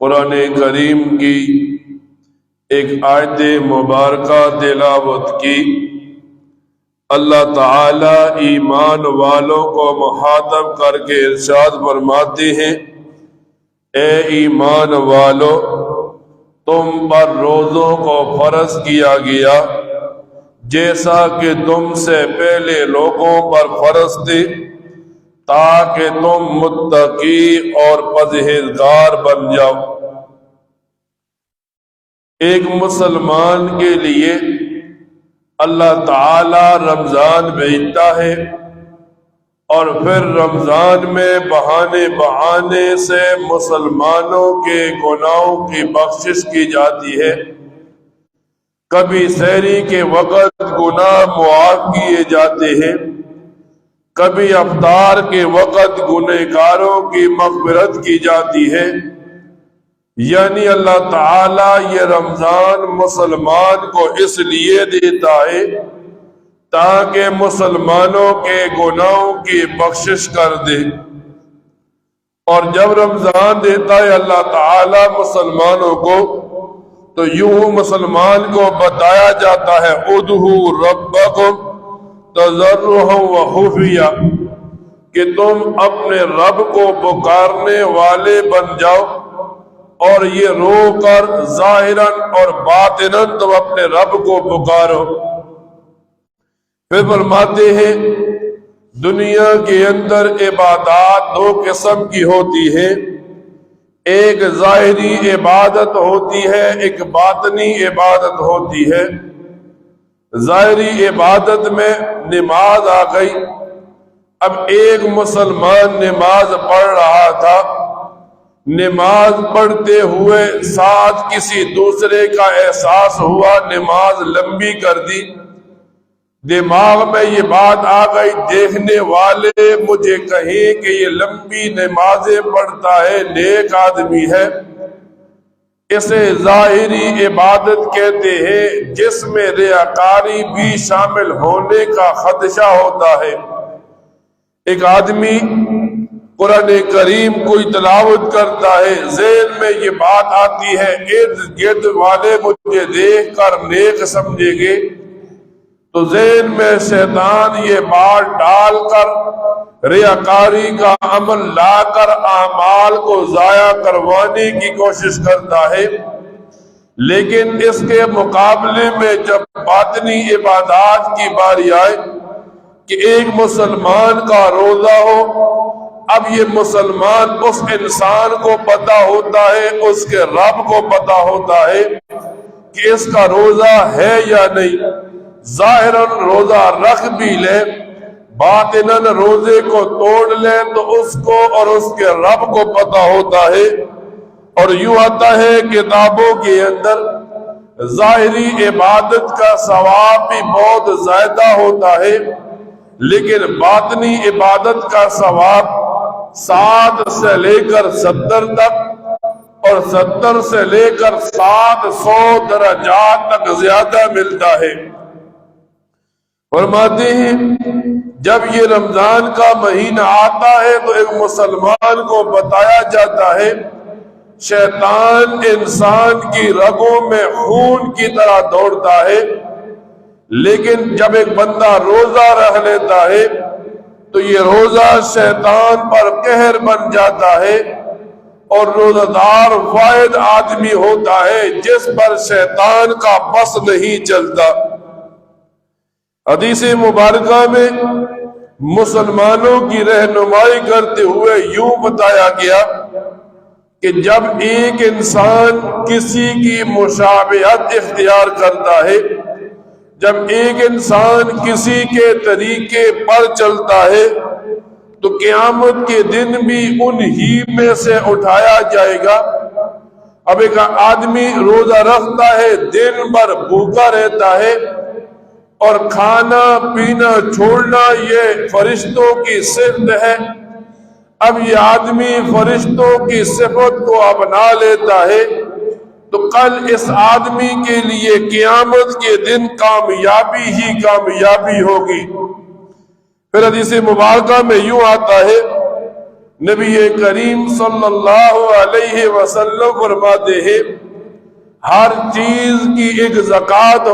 قرآن کریم کی ایک آیت مبارکہ تلاوت کی۔ اللہ تعالی ایمان والوں کو مخاطب کر کے ارشاد فرماتے ہیں، اے ایمان والو، تم پر روزوں کو فرض کیا گیا جیسا کہ تم سے پہلے لوگوں پر فرض تھے، تاکہ تم متقی اور پرہیزگار بن جاؤ۔ ایک مسلمان کے لیے اللہ تعالی رمضان بھیجتا ہے اور پھر رمضان میں بہانے سے مسلمانوں کے گناہوں کی بخشش کی جاتی ہے۔ کبھی سحری کے وقت گناہ معاف کیے جاتے ہیں، کبھی افطار کے وقت گنہگاروں کی مغفرت کی جاتی ہے۔ یعنی اللہ تعالی یہ رمضان مسلمان کو اس لیے دیتا ہے تاکہ مسلمانوں کے گناہوں کی بخشش کر دے۔ اور جب رمضان دیتا ہے اللہ تعالی مسلمانوں کو، تو یوں مسلمان کو بتایا جاتا ہے ادعوا ربکم تضرعا وخفیا، کہ تم اپنے رب کو پکارنے والے بن جاؤ، اور یہ رو کر ظاہراً اور باطناً تم اپنے رب کو پکارو۔ پھر فرماتے ہیں دنیا کے اندر عبادات دو قسم کی ہوتی ہے، ایک ظاہری عبادت ہوتی ہے، ایک باطنی عبادت ہوتی ہے۔ ظاہری عبادت میں نماز آ گئی۔ اب ایک مسلمان نماز پڑھ رہا تھا، نماز پڑھتے ہوئے ساتھ کسی دوسرے کا احساس ہوا، نماز لمبی کر دی، دماغ میں یہ بات آ گئی دیکھنے والے مجھے کہیں کہ یہ لمبی نمازیں پڑھتا ہے، نیک آدمی ہے۔ اسے ظاہری عبادت کہتے ہیں جس میں ریاکاری بھی شامل ہونے کا خدشہ ہوتا ہے۔ ایک آدمی قرآن کریم کوئی تلاوت کرتا ہے، ذہن میں یہ بات آتی ہے ارد گرد والے مجھے دیکھ کر نیک سمجھیں گے، تو ذہن میں شیطان یہ بات ڈال کر ریاکاری کا عمل لا کر اعمال کو ضائع کروانے کی کوشش کرتا ہے۔ لیکن اس کے مقابلے میں جب باطنی عبادات کی باری آئے کہ ایک مسلمان کا روزہ ہو، اب یہ مسلمان اس انسان کو پتا ہوتا ہے، اس کے رب کو پتا ہوتا ہے کہ اس کا روزہ ہے یا نہیں۔ ظاہراً روزہ رکھ بھی لے، باطناً روزے کو توڑ لے، تو اس کو اور اس کے رب کو پتا ہوتا ہے۔ اور یوں آتا ہے کتابوں کے اندر ظاہری عبادت کا ثواب بھی بہت زیادہ ہوتا ہے، لیکن باطنی عبادت کا ثواب 7 سے لے کر 70 تک اور 70 سے لے کر 700 درجات تک زیادہ ملتا ہے۔ فرماتے ہیں جب یہ رمضان کا مہینہ آتا ہے تو ایک مسلمان کو بتایا جاتا ہے شیطان انسان کی رگوں میں خون کی طرح دوڑتا ہے، لیکن جب ایک بندہ روزہ رکھ لیتا ہے تو یہ روزہ شیطان پر قہر بن جاتا ہے، اور روزہ دار واحد آدمی ہوتا ہے جس پر شیطان کا بس نہیں چلتا۔ حدیث مبارکہ میں مسلمانوں کی رہنمائی کرتے ہوئے یوں بتایا گیا کہ جب ایک انسان کسی کی مشابہت اختیار کرتا ہے، جب ایک انسان کسی کے طریقے پر چلتا ہے، تو قیامت کے دن بھی انہی میں سے اٹھایا جائے گا۔ اب ایک آدمی روزہ رکھتا ہے، دن بھر بھوکا رہتا ہے، اور کھانا پینا چھوڑنا یہ فرشتوں کی صفت ہے۔ اب یہ آدمی فرشتوں کی صفت کو اپنا لیتا ہے، تو کل اس آدمی کے لیے قیامت کے دن کامیابی ہی کامیابی ہوگی۔ پھر حدیث مبارکہ میں یوں آتا ہے نبی کریم صلی اللہ علیہ وسلم فرماتے ہیں ہر چیز کی ایک زکوٰۃ